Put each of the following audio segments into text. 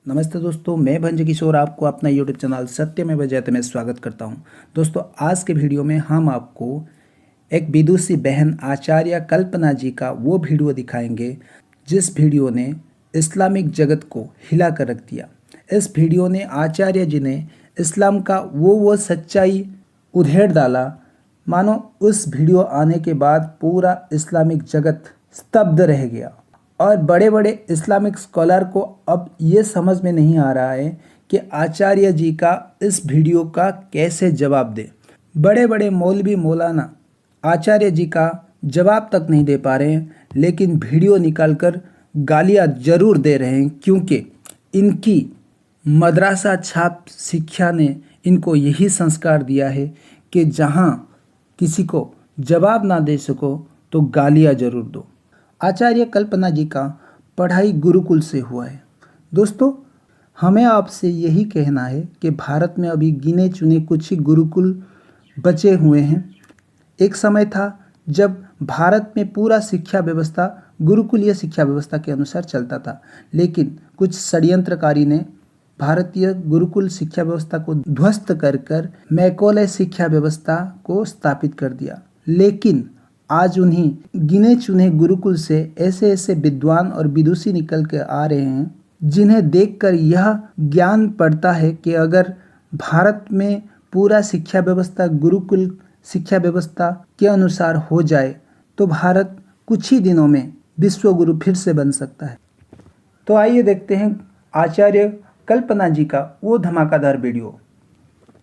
नमस्ते दोस्तों, मैं भंज किशोर आपको अपना यूट्यूब चैनल सत्यमेव जयते में स्वागत करता हूं। दोस्तों, आज के वीडियो में हम आपको एक विदुषी बहन आचार्य कल्पना जी का वो वीडियो दिखाएंगे जिस वीडियो ने इस्लामिक जगत को हिला कर रख दिया। इस वीडियो ने आचार्य जी ने इस्लाम का वो सच्चाई उधेड़ डाला, मानो उस वीडियो आने के बाद पूरा इस्लामिक जगत स्तब्ध रह गया। और बड़े बड़े इस्लामिक स्कॉलर को अब ये समझ में नहीं आ रहा है कि आचार्य जी का इस वीडियो का कैसे जवाब दे। बड़े बड़े मौलवी मौलाना आचार्य जी का जवाब तक नहीं दे पा रहे हैं, लेकिन वीडियो निकालकर गालियां जरूर दे रहे हैं, क्योंकि इनकी मदरसा छाप शिक्षा ने इनको यही संस्कार दिया है कि जहां किसी को जवाब ना दे सको तो गालियां जरूर दो। आचार्य कल्पना जी का पढ़ाई गुरुकुल से हुआ है। दोस्तों, हमें आपसे यही कहना है कि भारत में अभी गिने चुने कुछ ही गुरुकुल बचे हुए हैं। एक समय था जब भारत में पूरा शिक्षा व्यवस्था गुरुकुलीय शिक्षा व्यवस्था के अनुसार चलता था, लेकिन कुछ षड्यंत्रकारी ने भारतीय गुरुकुल शिक्षा व्यवस्था को ध्वस्त कर मैकॉले शिक्षा व्यवस्था को स्थापित कर दिया। लेकिन आज उन्हीं गिने चुने गुरुकुल से ऐसे ऐसे विद्वान और विदुषी निकल के आ रहे हैं जिन्हें देखकर यह ज्ञान पड़ता है कि अगर भारत में पूरा शिक्षा व्यवस्था गुरुकुल शिक्षा व्यवस्था के अनुसार हो जाए तो भारत कुछ ही दिनों में विश्व गुरु फिर से बन सकता है। तो आइए देखते हैं आचार्य कल्पना जी का वो धमाकेदार वीडियो।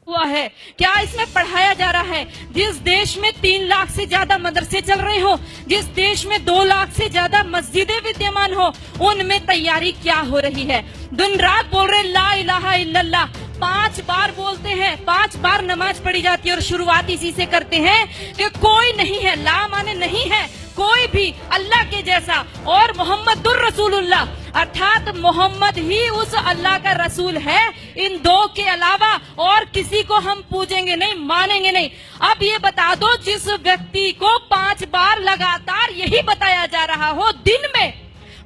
हुआ है क्या इसमें पढ़ाया जा रहा है? जिस देश में 3 लाख से ज्यादा मदरसे चल रहे हो, जिस देश में 2 लाख से ज्यादा मस्जिदें विद्यमान हो, उनमें तैयारी क्या हो रही है? दिन रात बोल रहे ला इलाहा इल्लल्लाह, 5 बार बोलते हैं, 5 बार नमाज पढ़ी जाती है और शुरुआत इसी से करते हैं कि कोई नहीं है, ला माने नहीं है कोई भी अल्लाह के जैसा, और मोहम्मदुर रसूलुल्लाह अर्थात मोहम्मद ही उस अल्लाह का रसूल है। इन 2 के अलावा और किसी को हम पूजेंगे नहीं, मानेंगे नहीं। अब ये बता दो, जिस व्यक्ति को 5 बार लगातार यही बताया जा रहा हो, दिन में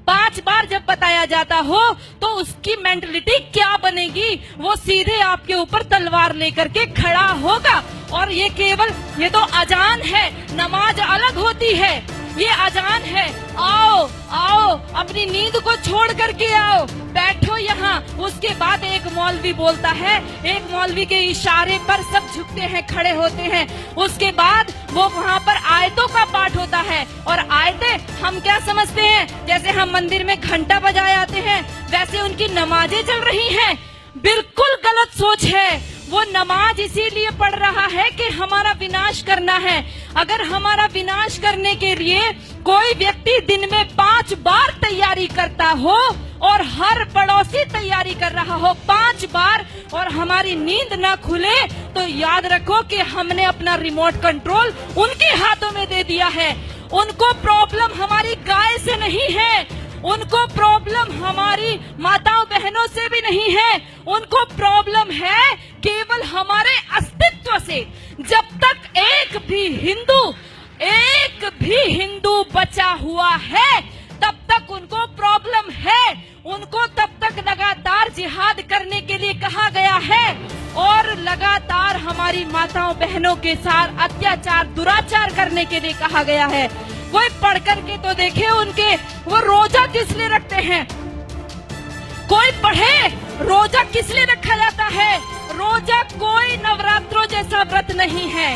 5 बार जब बताया जाता हो तो उसकी मेंटलिटी क्या बनेगी? वो सीधे आपके ऊपर तलवार लेकर के खड़ा होगा। और ये तो अजान है, नमाज अलग होती है, ये अजान है। आओ आओ अपनी नींद को छोड़ करके आओ, बैठो यहाँ। उसके बाद एक मौलवी बोलता है, एक मौलवी के इशारे पर सब झुकते हैं, खड़े होते हैं। उसके बाद वो वहाँ पर आयतों का पाठ होता है, और आयतें हम क्या समझते हैं, जैसे हम मंदिर में घंटा बजाए आते हैं वैसे उनकी नमाजें चल रही हैं। बिल्कुल गलत सोच है। वो नमाज इसीलिए पढ़ रहा है कि हमारा विनाश करना है। अगर हमारा विनाश करने के लिए कोई व्यक्ति दिन में 5 बार तैयारी करता हो और हर पड़ोसी तैयारी कर रहा हो 5 बार, और हमारी नींद न खुले, तो याद रखो कि हमने अपना रिमोट कंट्रोल उनके हाथों में दे दिया है। उनको प्रॉब्लम हमारी गाय से नहीं है, उनको प्रॉब्लम हमारी माताओं बहनों से भी नहीं है, उनको प्रॉब्लम है केवल हमारे अस्तित्व से। जब तक एक भी हिंदू बचा हुआ है तब तक उनको प्रॉब्लम है। उनको तब तक लगातार जिहाद करने के लिए कहा गया है, और लगातार हमारी माताओं बहनों के साथ अत्याचार दुराचार करने के लिए कहा गया है। कोई पढ़ करके तो देखे उनके वो रोजा किस लिए रखते हैं, कोई पढ़े रोजा किस लिए रखा जाता है। रोजा कोई नवरात्रों जैसा व्रत नहीं है,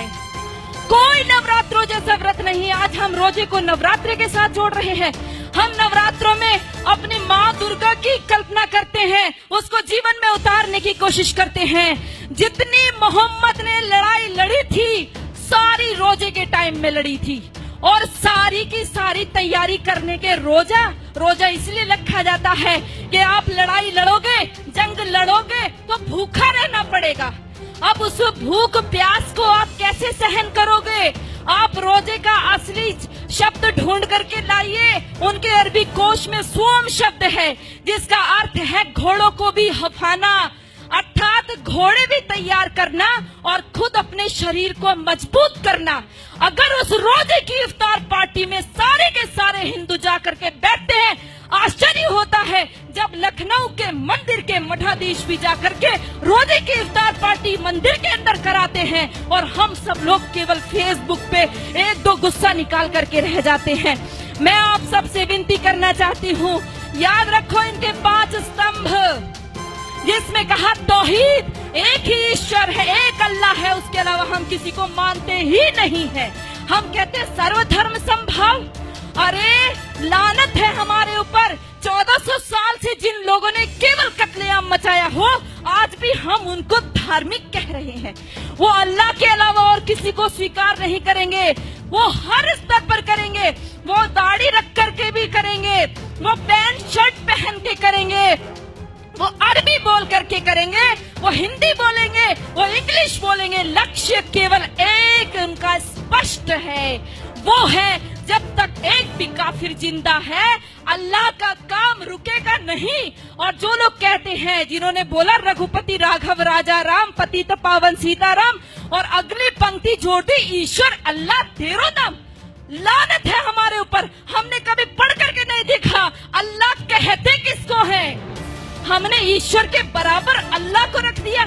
कोई नवरात्रों जैसा व्रत नहीं। आज हम रोजे को नवरात्रि के साथ जोड़ रहे हैं। हम नवरात्रों में अपनी माँ दुर्गा की कल्पना करते हैं, उसको जीवन में उतारने की कोशिश करते हैं। जितनी मोहम्मद ने लड़ाई लड़ी थी, सारी रोजे के टाइम में लड़ी थी, और सारी की सारी तैयारी करने के रोजा इसलिए रखा जाता है कि आप लड़ाई लड़ोगे, जंग लड़ोगे तो भूखा रहना पड़ेगा। अब उस भूख प्यास को आप कैसे सहन करोगे? आप रोजे का असली शब्द ढूंढ करके लाइए। उनके अरबी कोश में सोम शब्द है, जिसका अर्थ है घोड़ों को भी हफाना, अर्थात घोड़े भी तैयार करना और खुद अपने शरीर को मजबूत करना। अगर उस रोजे की इफ्तार पार्टी में सारे के सारे हिंदू जा करके बैठते हैं, आश्चर्य होता है जब लखनऊ के मंदिर के मठाधीश भी जाकर के रोजे की इफ्तार पार्टी मंदिर के अंदर कराते हैं और हम सब लोग केवल फेसबुक पे एक दो गुस्सा निकाल करके रह जाते हैं। मैं आप सबसे विनती करना चाहती हूँ, याद रखो इनके 5 स्तंभ, जिसमें कहा तौहीद, एक ही ईश्वर है, एक अल्लाह है, उसके अलावा हम किसी को मानते ही नहीं है। हम कहते सर्वधर्म संभाव। अरे लानत है हमारे ऊपर, 1400 साल से जिन लोगों ने केवल कत्लेआम मचाया हो, आज भी हम उनको धार्मिक कह रहे हैं। वो अल्लाह के अलावा और किसी को स्वीकार नहीं करेंगे, वो हर स्तर पर करेंगे, वो दाढ़ी रख करके भी करेंगे, वो पैंट शर्ट पहन के करेंगे, वो अरबी बोल करके करेंगे, वो हिंदी बोलेंगे, वो इंग्लिश बोलेंगे। लक्ष्य केवल एक उनका स्पष्ट है, वो है जब तक एक भी काफिर जिंदा है अल्लाह का काम रुकेगा नहीं। और जो लोग कहते हैं, जिन्होंने बोला रघुपति राघव राजा राम पतित पावन सीताराम, और अगली पंक्ति जोड़ दी ईश्वर अल्लाह तेरो नाम, लानत है हमारे ऊपर। हमने कभी पढ़ करके नहीं देखा अल्लाह कहते किसको है। हमने ईश्वर के बराबर अल्लाह को रख दिया।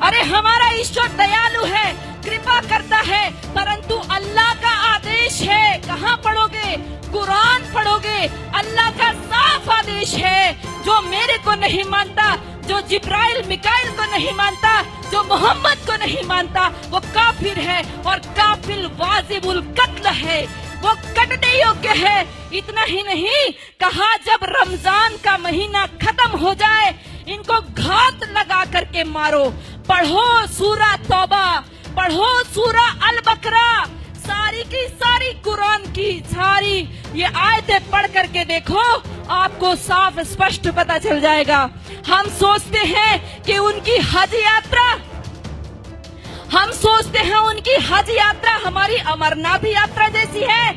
अरे हमारा ईश्वर दयालु है, कृपा करता है, परंतु अल्लाह का आदेश है। कहाँ पढ़ोगे? कुरान पढ़ोगे। अल्लाह का साफ आदेश है, जो मेरे को नहीं मानता, जो जिब्राइल मिकाइल को नहीं मानता, जो मोहम्मद को नहीं मानता, वो काफिर है और काफिर वाजिबुल कत्ल है, वो कटने योग्य है। इतना ही नहीं, कहा जब रमजान का महीना खत्म हो जाए इनको घात लगा करके मारो। पढ़ो सूरा तौबा, पढ़ो सूरा अल बकरा, सारी की सारी कुरान की सारी ये आयतें पढ़ करके देखो, आपको साफ स्पष्ट पता चल जाएगा। हम सोचते हैं कि उनकी हज यात्रा, हम सोचते हैं उनकी हज यात्रा हमारी अमरनाथ यात्रा जैसी है।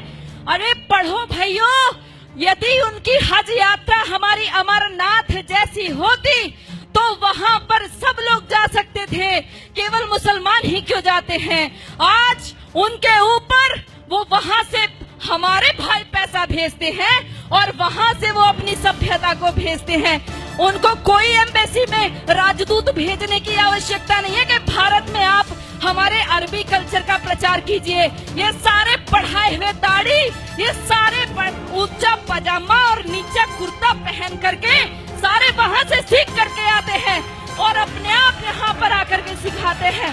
अरे पढ़ो भाइयों, यदि उनकी हज यात्रा हमारी अमरनाथ जैसी होती तो वहां पर सब लोग जा सकते थे, केवल मुसलमान ही क्यों जाते हैं? आज उनके ऊपर वो वहां से हमारे भाई पैसा भेजते हैं और वहां से वो अपनी सभ्यता को भेजते हैं। उनको कोई एम्बेसी में राजदूत भेजने की आवश्यकता नहीं है कि भारत में आप हमारे अरबी कल्चर का प्रचार कीजिए। ये सारे पढ़ाए हुए दाढ़ी, ये सारे ऊंचा पजामा और नीचा कुर्ता पहन करके सारे वहां से सीख करके आते हैं और अपने आप यहाँ पर आकर के सिखाते हैं।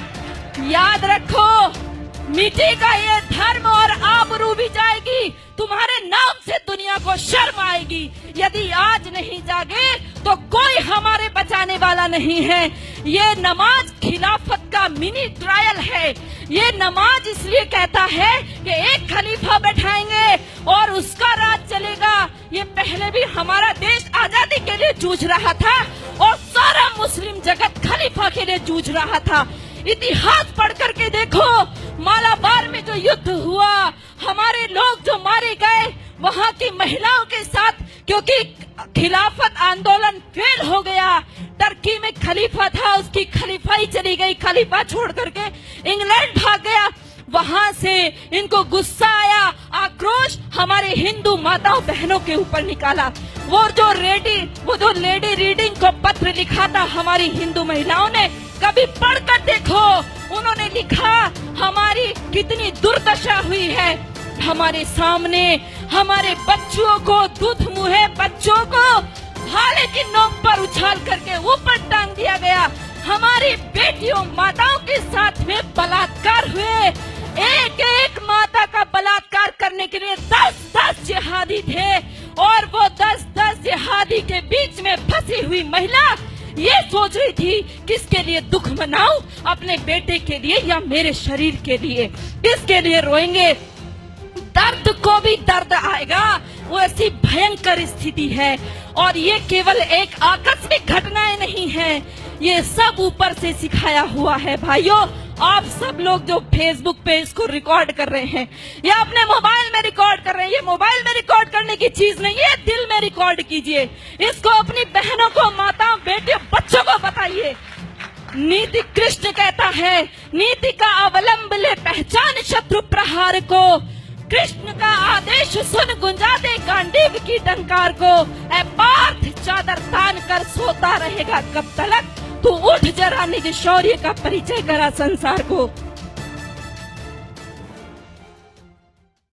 याद रखो, मिटेगा ये धर्म और आबरू भी जाएगी, तुम्हारे नाम से दुनिया को शर्म आएगी। यदि आज नहीं जागे तो कोई हमारे बचाने वाला नहीं है। ये नमाज खिलाफत का मिनी ट्रायल है। ये नमाज इसलिए कहता है कि एक खलीफा बैठाएंगे और उसका राज चलेगा। ये पहले भी हमारा देश आजादी के लिए जूझ रहा था और सारा मुस्लिम जगत खलीफा के लिए जूझ रहा था। इतिहास पढ़ करके देखो, मालाबार में जो युद्ध हुआ, हमारे लोग जो मारे गए, वहाँ की महिलाओं के साथ, क्योंकि खिलाफत आंदोलन फेल हो गया। टर्की में खलीफा था, उसकी खलीफाई चली गई, खलीफा छोड़ करके इंग्लैंड भाग गया। वहां से इनको गुस्सा आया, आक्रोश हमारे हिंदू माताओं बहनों के ऊपर निकाला। वो जो लेडी रीडिंग को पत्र लिखा था हमारी हिंदू महिलाओं ने, कभी पढ़कर देखो। उन्होंने लिखा हमारी कितनी दुर्दशा हुई है। हमारे सामने हमारे बच्चों को, दूध मुहे बच्चों को भाले की नोक पर उछाल करके ऊपर टांग दिया गया। हमारी बेटियों माताओं के साथ में बलात्कार हुए। एक एक माता का बलात्कार करने के लिए 10-10 जिहादी थे और वो 10-10 जिहादी के बीच में फंसी हुई महिला ये सोच रही थी किसके लिए दुख मनाऊं, अपने बेटे के लिए या मेरे शरीर के लिए, किसके लिए रोएंगे। दर्द को भी दर्द आएगा, वो ऐसी भयंकर स्थिति है। और ये केवल एक आकस्मिक घटनाएं नहीं है, ये सब ऊपर से सिखाया हुआ है। भाइयों, आप सब लोग जो फेसबुक पे इसको रिकॉर्ड कर रहे हैं या अपने मोबाइल में रिकॉर्ड कर रहे हैं, ये मोबाइल में रिकॉर्ड करने की चीज नहीं है, दिल में रिकॉर्ड कीजिए। इसको अपनी बहनों को, माताओं, बेटियों, बच्चों को बताइए। नीति कृष्ण कहता है, नीति का अवलंब ले पहचान शत्रु प्रहार को। कृष्ण का आदेश सुन गुंजा दे गांडीव की टंकार को। ऐ पार्थ चादर तान कर सोता रहेगा कब तलक, तू उठ जरा निज शौर्य का परिचय करा संसार को।